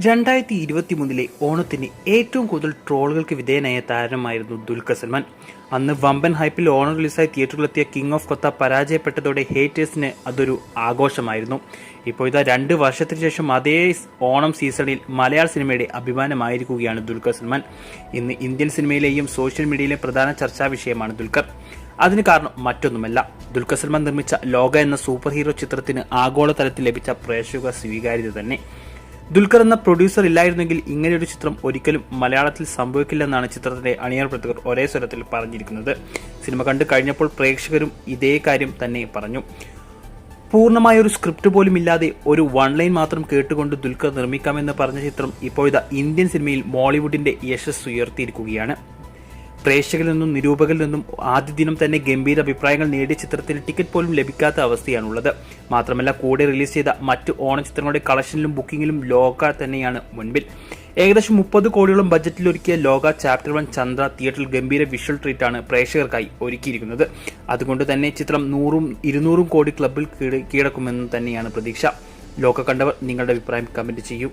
2023 ഓണത്തിന് ഏറ്റവും കൂടുതൽ ട്രോളുകൾക്ക് വിധേയനായ താരമായിരുന്നു ദുൽഖർ സൽമാൻ. അന്ന് വമ്പൻ ഹൈപ്പിൽ ഓണം റിലീസായി തിയേറ്ററിലെത്തിയ കിങ് ഓഫ് കൊത്ത പരാജയപ്പെട്ടതോടെ ഹേറ്റേഴ്സിന് അതൊരു ആഘോഷമായിരുന്നു. ഇപ്പോൾ ഇതാ 2 വർഷത്തിന് ശേഷം അതേ ഓണം സീസണിൽ മലയാള സിനിമയുടെ അഭിമാനമായിരിക്കുകയാണ് ദുൽഖർ സൽമാൻ. ഇന്ന് ഇന്ത്യൻ സിനിമയിലെയും സോഷ്യൽ മീഡിയയിലെ പ്രധാന ചർച്ചാ വിഷയമാണ് ദുൽഖർ. അതിന് കാരണം മറ്റൊന്നുമല്ല, ദുൽഖർ സൽമാൻ നിർമ്മിച്ച ലോക എന്ന സൂപ്പർ ഹീറോ ചിത്രത്തിന് ആഗോളതലത്തിൽ ലഭിച്ച പ്രേക്ഷക സ്വീകാര്യത തന്നെ. ദുൽഖർ എന്ന പ്രൊഡ്യൂസർ ഇല്ലായിരുന്നെങ്കിൽ ഇങ്ങനെയൊരു ചിത്രം ഒരിക്കലും മലയാളത്തിൽ സംഭവിക്കില്ലെന്നാണ് ചിത്രത്തിന്റെ അണിയർ പ്രവർത്തകർ ഒരേ സ്വരത്തിൽ പറഞ്ഞിരിക്കുന്നത്. സിനിമ കണ്ടു കഴിഞ്ഞപ്പോൾ പ്രേക്ഷകരും ഇതേ കാര്യം തന്നെ പറഞ്ഞു. പൂർണ്ണമായ ഒരു സ്ക്രിപ്റ്റ് പോലും ഇല്ലാതെ ഒരു വൺ ലൈൻ മാത്രം കേട്ടുകൊണ്ട് ദുൽഖർ നിർമ്മിക്കാമെന്ന് പറഞ്ഞ ചിത്രം ഇപ്പോഴത്തെ ഇന്ത്യൻ സിനിമയിൽ മോളിവുഡിന്റെ യശസ് ഉയർത്തിയിരിക്കുകയാണ്. പ്രേക്ഷകരിൽ നിന്നും നിരൂപകരിൽ നിന്നും ആദ്യ ദിനം തന്നെ ഗംഭീര അഭിപ്രായങ്ങൾ നേടിയ ചിത്രത്തിന് ടിക്കറ്റ് പോലും ലഭിക്കാത്ത അവസ്ഥയാണുള്ളത്. മാത്രമല്ല, കൂടെ റിലീസ് ചെയ്ത മറ്റ് ഓണ ചിത്രങ്ങളുടെ കളക്ഷനിലും ബുക്കിംഗിലും ലോക തന്നെയാണ് മുൻപിൽ. ഏകദേശം 30 കോടിയോളം ബജറ്റിൽ ഒരുക്കിയ ലോക ചാപ്റ്റർ 1 ചന്ദ്ര തിയേറ്ററിൽ ഗംഭീര വിഷ്വൽ ട്രീറ്റാണ് പ്രേക്ഷകർക്കായി ഒരുക്കിയിരിക്കുന്നത്. അതുകൊണ്ട് തന്നെ ചിത്രം 100-200 കോടി ക്ലബിൽ കീഴടക്കുമെന്ന് തന്നെയാണ് പ്രതീക്ഷ. ലോക കണ്ടവർ നിങ്ങളുടെ അഭിപ്രായം കമന്റ് ചെയ്യൂ.